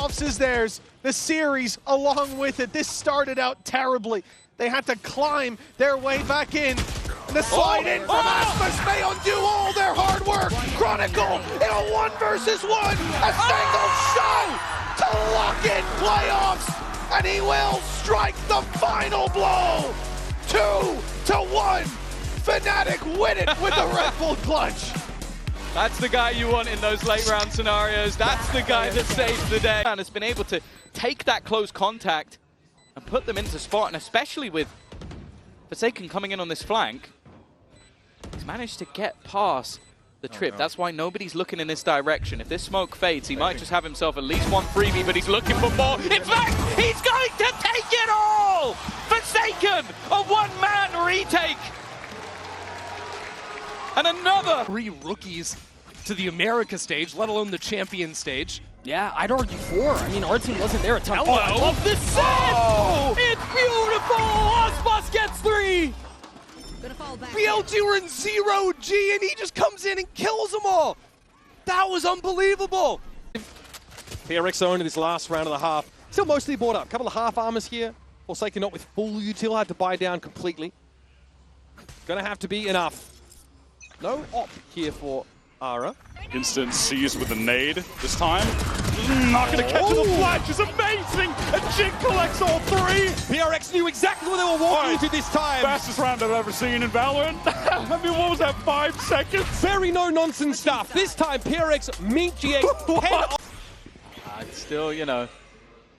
playoffs is theirs. The series along with it. This started out terribly. They had to climb their way back in. And the slide in from Asmus may undo all their hard work. Chronicle in a 1 versus 1. A single shot to lock in playoffs. And he will strike the final blow. 2-1. Fnatic win it with the Red Bull clutch. That's the guy you want in those late round scenarios. That's the guy that saves the day. And has been able to take that close contact and put them into spot, and especially with Forsaken coming in on this flank, he's managed to get past the trip. That's why nobody's looking in this direction. If this smoke fades, he might just have himself at least one freebie, but he's looking for more. In fact, he's going to take it all! Forsaken, a one-man retake! And another! 3 rookies to the America stage, let alone the champion stage. Yeah, I'd argue 4. I mean, our team wasn't there a ton. Hello. Oh, I love this set! Oh. It's beautiful! Osmos gets 3! BLG were in 0G and he just comes in and kills them all! That was unbelievable! PRX owned in this last round of the half. Still mostly bought up. A couple of half armors here. Forsaken not with full util, had to buy down completely. Gonna have to be enough. No op here for Ara. Instant seized with a nade this time. Not going to catch the flash. It's amazing. And Jig collects all 3. PRX knew exactly what they were walking into this time. Fastest round I've ever seen in Valorant. I mean, what was that, 5 seconds? Very no-nonsense stuff. This time, PRX meet GX head on. It's still, you know,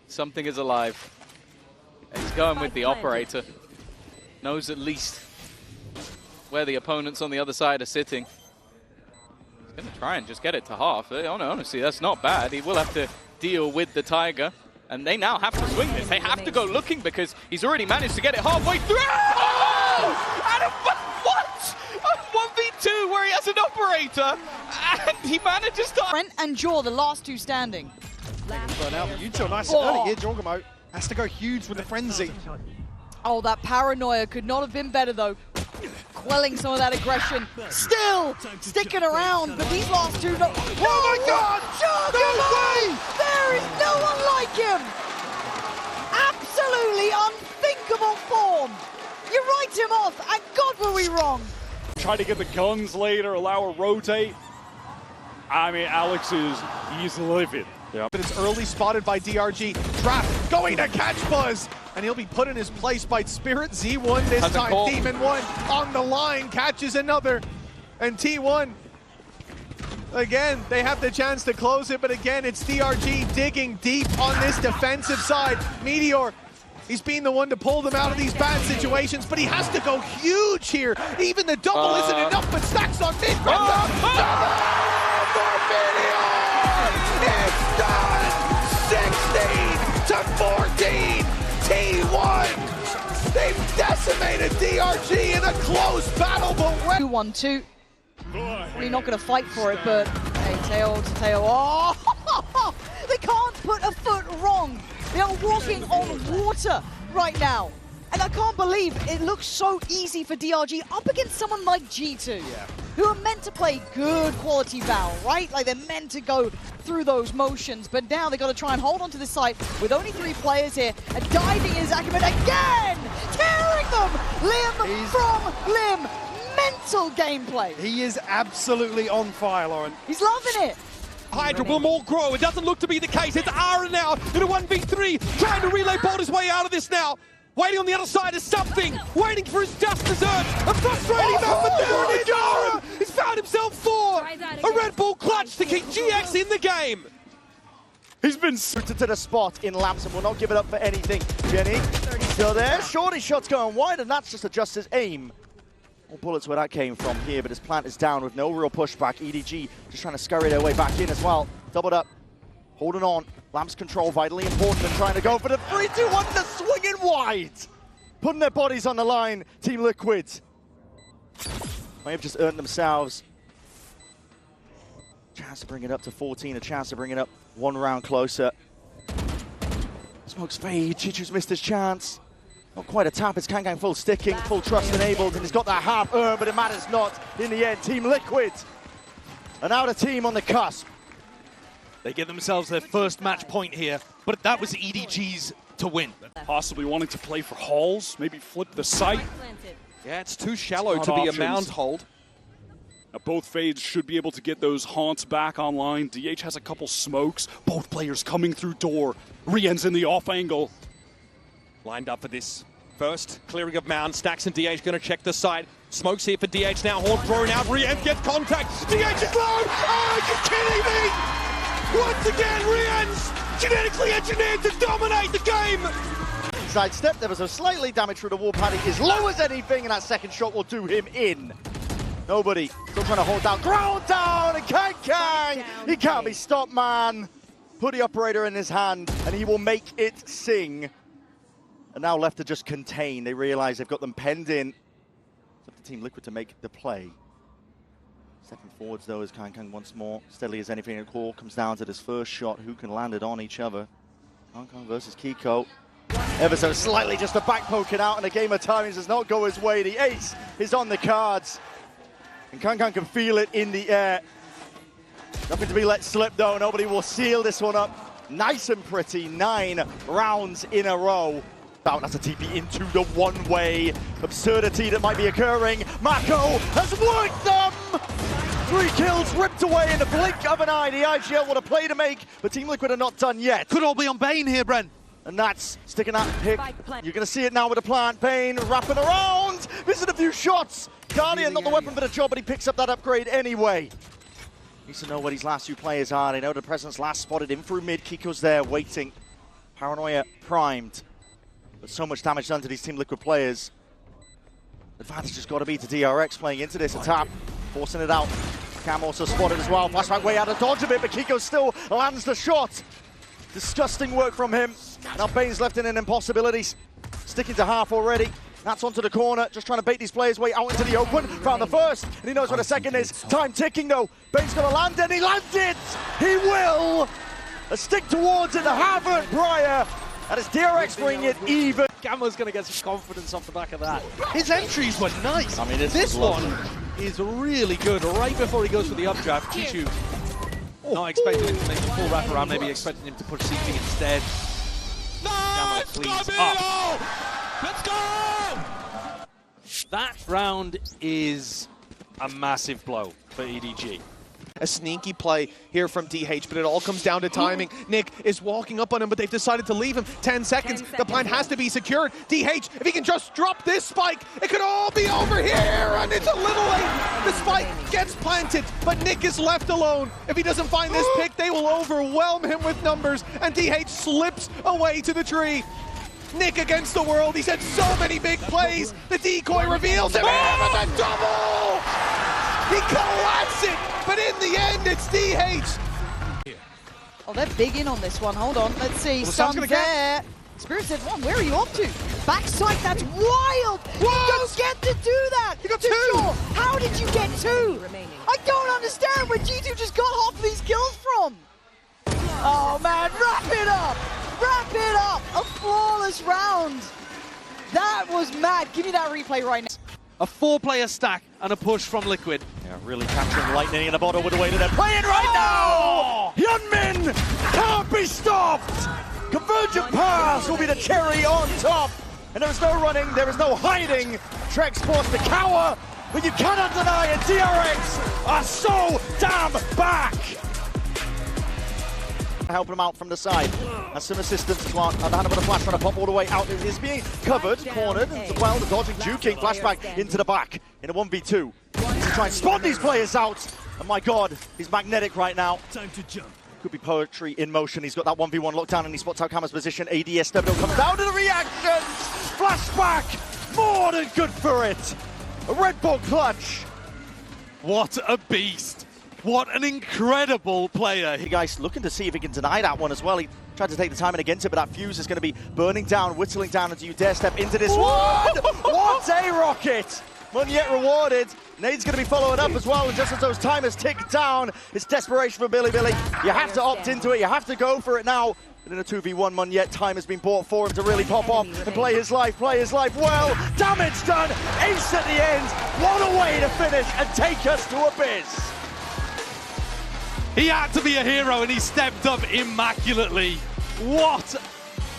something is alive. He's going with the operator. Knows at least where the opponents on the other side are sitting. He's going to try and just get it to half. Honestly, that's not bad. He will have to deal with the Tiger. And they now have to swing this. They have to go looking because he's already managed to get it halfway through. Oh! And what? A 1v2 where he has an operator and he manages to... Brent and Jaw, the last 2 standing. But now Util, nice and early here. Jorgamo has to go huge with the frenzy. Oh, that paranoia could not have been better though. Quelling some of that aggression. Still sticking around, but these last 2 don't... Oh my God! Jorgamo! There is no one like him! Absolutely unthinkable form! You write him off, and God were we wrong! Try to get the guns later, allow a rotate. I mean, Alex he's livid. But it's early spotted by DRG. Trap going to catch Buzz. And he'll be put in his place by Spirit Z1 this time. Demon 1 on the line, catches another. And T1, again, they have the chance to close it. But again, it's DRG digging deep on this defensive side. Meteor, he's been the one to pull them out of these bad situations. But he has to go huge here. Even the double isn't enough, but stacks on mid. Double for Meteor! It's done! 16 to 14! T1! They've decimated DRG in a close battle, but 2-1-2. Really not going to fight for it, but hey, tail to tail. Oh! They can't put a foot wrong. They are walking on water right now. And I can't believe it looks so easy for DRG up against someone like G2, who are meant to play good quality Val, right? Like they're meant to go through those motions, but now they got to try and hold on to this site with only 3 players here, and diving is Ackerman again, tearing them limb from limb. Mental gameplay. He is absolutely on fire, Lauren. He's loving it. Hydra will more grow. It doesn't look to be the case. It's Ara now in a 1v3, trying to relay bolt his way out of this now. Waiting on the other side is something. Waiting for his just desserts. A frustrating map, but there it is. Ara has found himself 4. A Red Bull clutch to keep GX in the game. He's been suited to the spot in Lamps and will not give it up for anything. Jenny still there. Shorty shot's going wide, and that's just adjusts his aim. All bullets where that came from here, but his plant is down with no real pushback. EDG just trying to scurry their way back in as well. Doubled up. Holding on. Lamps control vitally important and trying to go for the 3-2-1 to swing it wide. Putting their bodies on the line, Team Liquid. May have just earned themselves. Chance to bring it up to 14, a chance to bring it up 1 round closer. Smokes fade, Chichu's missed his chance. Not quite a tap, it's Kangang full sticking, full trust enabled, and he's got that half earned, but it matters not in the end. Team Liquid, and now the team on the cusp. They get themselves their first match point here, but that was EDG's to win. Possibly wanting to play for Halls, maybe flip the site. Yeah, it's too shallow Smart to be options. a mound hold. Now both fades should be able to get those haunts back online. DH has a couple smokes. Both players coming through door. Rien's in the off angle. Lined up for this first clearing of mound. Stacks and DH going to check the side. Smokes here for DH now. Horn thrown out. Rien gets contact. DH is low. Oh, are you kidding me? Once again, Rien's genetically engineered to dominate the game. Sidestep, there was a slightly damage through the wall. Paddy is low as anything, and that second shot will do him in. Nobody still trying to hold down. Ground down, and Kang! He can't be stopped, man. Put the operator in his hand, and he will make it sing. And now left to just contain. They realize they've got them penned in. It's up to Team Liquid to make the play. Stepping forwards, though, is Kang once more. Steadily as anything, a call comes down to this first shot. Who can land it on each other? Kang versus Kiko. Ever so slightly, just a back poking out, and a game of timings does not go his way. The ace is on the cards. And Kang can feel it in the air. Nothing to be let slip, though. Nobody will seal this one up. Nice and pretty. 9 rounds in a row. That's a TP into the one-way absurdity that might be occurring. Mako has worked them! 3 kills ripped away in the blink of an eye. The IGL what a play to make, but Team Liquid are not done yet. Could all be on Bane here, Bren. And that's sticking that pick. You're going to see it now with the plant. Bane wrapping around. Missing a few shots. Guardian, not the weapon for the job, but he picks up that upgrade anyway. Needs to know where these last 2 players are. They know the presence last spotted in through mid. Kiko's there waiting. Paranoia primed. But so much damage done to these Team Liquid players. Advantage has got to be to DRX playing into this attack. Forcing it out. Cam also spotted as well. Flashback way out of dodge of it, but Kiko still lands the shot. Disgusting work from him. Now Bane's left in an impossibility. Sticking to half already. That's onto the corner, just trying to bait these players way out into the open. Found the first, and he knows where the second is. Time ticking though. Bane's gonna land, and he landed! He will! A stick towards it, the Harvard Briar. That is DRX bringing it even. Gamma's going to get some confidence off the back of that. His entries were nice. I mean, this one is really good. Right before he goes for the updraft, Chichu not expecting him to make a full wraparound, maybe expecting him to push CT instead. Gamma cleans up. Let's go! That round is a massive blow for EDG. A sneaky play here from DH, but it all comes down to timing. Nick is walking up on him, but they've decided to leave him. 10 seconds. The plant has to be secured. DH, if he can just drop this spike, it could all be over here, and it's a little late. The spike gets planted, but Nick is left alone. If he doesn't find this pick, they will overwhelm him with numbers, and DH slips away to the tree. Nick against the world. He's had so many big plays. The decoy reveals him, and the double! He collapsed it, but in the end, it's DH. Oh, they're big in on this one. Hold on, let's see. Sun's Sun there. Spirit said one. Where are you up to? Backside, that's wild! You don't get to do that! You got 2! Sure. How did you get 2? I don't understand where G2 just got half of these kills from! Oh man, wrap it up! Wrap it up! A flawless round! That was mad. Give me that replay right now. A 4-player stack and a push from Liquid. Yeah, really capturing lightning in the bottle with the way that they're playing right now! Hyunmin can't be stopped! Convergent pass will be the cherry on top! And there is no running, there is no hiding. Trek Sports to cower, but you cannot deny it. DRX are so damn back! Helping him out from the side. Has some assistance as well. And the hand with a flash trying to pop all the way out. It is being covered, cornered, and well, the dodging, juking, flashback into the back in a 1v2. He's to try and spot these players out. And my God, he's magnetic right now. Time to jump. Could be poetry in motion. He's got that 1v1 lockdown and he spots out Camera's position. ADSW comes down to the reaction. Flashback, more than good for it. A Red Bull clutch. What a beast. What an incredible player. Hey guys, looking to see if he can deny that one as well. He tried to take the timing against it, but that fuse is going to be burning down, whittling down. And do you dare step into this one? What a rocket! Money yet rewarded. Nade's going to be following up as well, and just as those timers tick down, it's desperation for Billy. You have to opt into it, you have to go for it now. But in a 2v1, Munyet, time has been bought for him to really pop off and play his life well. Damage done, ace at the end. What a way to finish and take us to Abyss. He had to be a hero, and he stepped up immaculately. What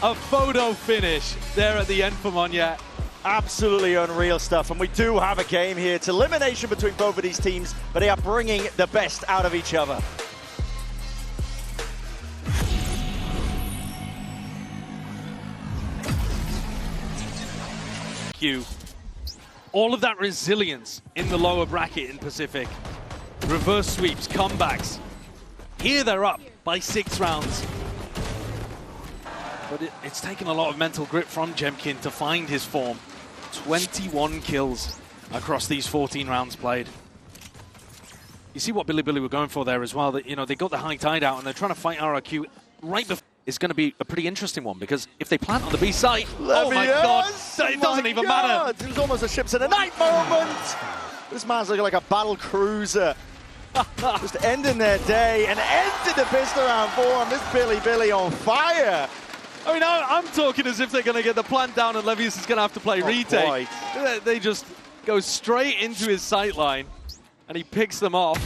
a photo finish there at the end for Monye. Absolutely unreal stuff, and we do have a game here. It's elimination between both of these teams, but they are bringing the best out of each other. All of that resilience in the lower bracket in Pacific. Reverse sweeps, comebacks. Here they're up by 6 rounds. But it's taken a lot of mental grit from Jemkin to find his form. 21 kills across these 14 rounds played. You see what Billy were going for there as well. That, you know, they got the high tide out and they're trying to fight RRQ right before. It's going to be a pretty interesting one because if they plant on the B site, oh my god, it doesn't even matter. It was almost a ships in a night moment. This man's looking like a battle cruiser. Just ending their day and ending the pistol round 4 on this Billy on fire. I mean, I'm talking as if they're going to get the plant down and Levius is going to have to play retake. They just go straight into his sight line and he picks them off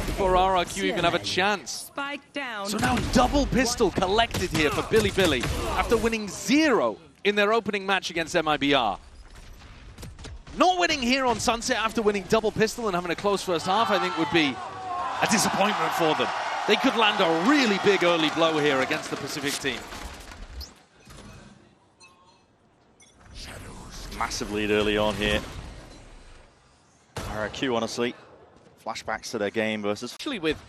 before RRQ even have a chance. Spike down. So now double pistol collected here for Billy after winning 0 in their opening match against MIBR. Not winning here on Sunset after winning double pistol and having a close first half, I think would be a disappointment for them. They could land a really big early blow here against the Pacific team. Massive lead early on here. RRQ, honestly. Flashbacks to their game versus... Actually, with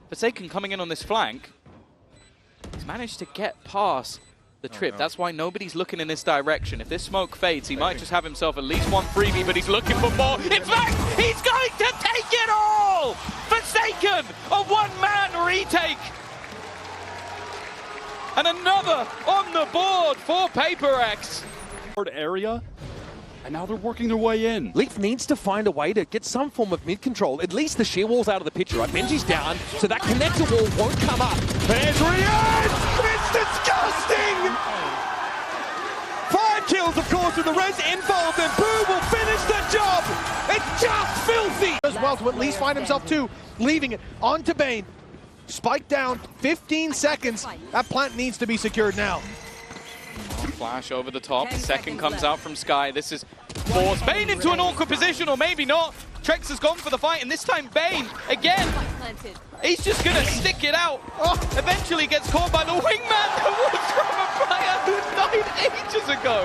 Forsaken coming in on this flank, he's managed to get past the trip. That's why nobody's looking in this direction. If this smoke fades, he might just have himself at least one freebie, but he's looking for more. In fact, he's going to take it all! Forsaken, a one-man retake! And another on the board for PaperX. Area, and now they're working their way in. Leaf needs to find a way to get some form of mid control. At least the shear wall's out of the picture, right? Benji's down, so that connector wall won't come up. There's Rian! It's disgusting! 5 kills, of course, with the res involved, and Boo will finish the job! It's just filthy! As well to at least find himself 2, leaving it onto Bane. Spike down, 15 seconds. That plant needs to be secured now. Flash over the top. Second comes out from Sky. This is forced Bane into an awkward position, or maybe not. Trex has gone for the fight, and this time Bane, again, he's just going to stick it out. Eventually gets caught by the wingman that was from a player who died ages ago.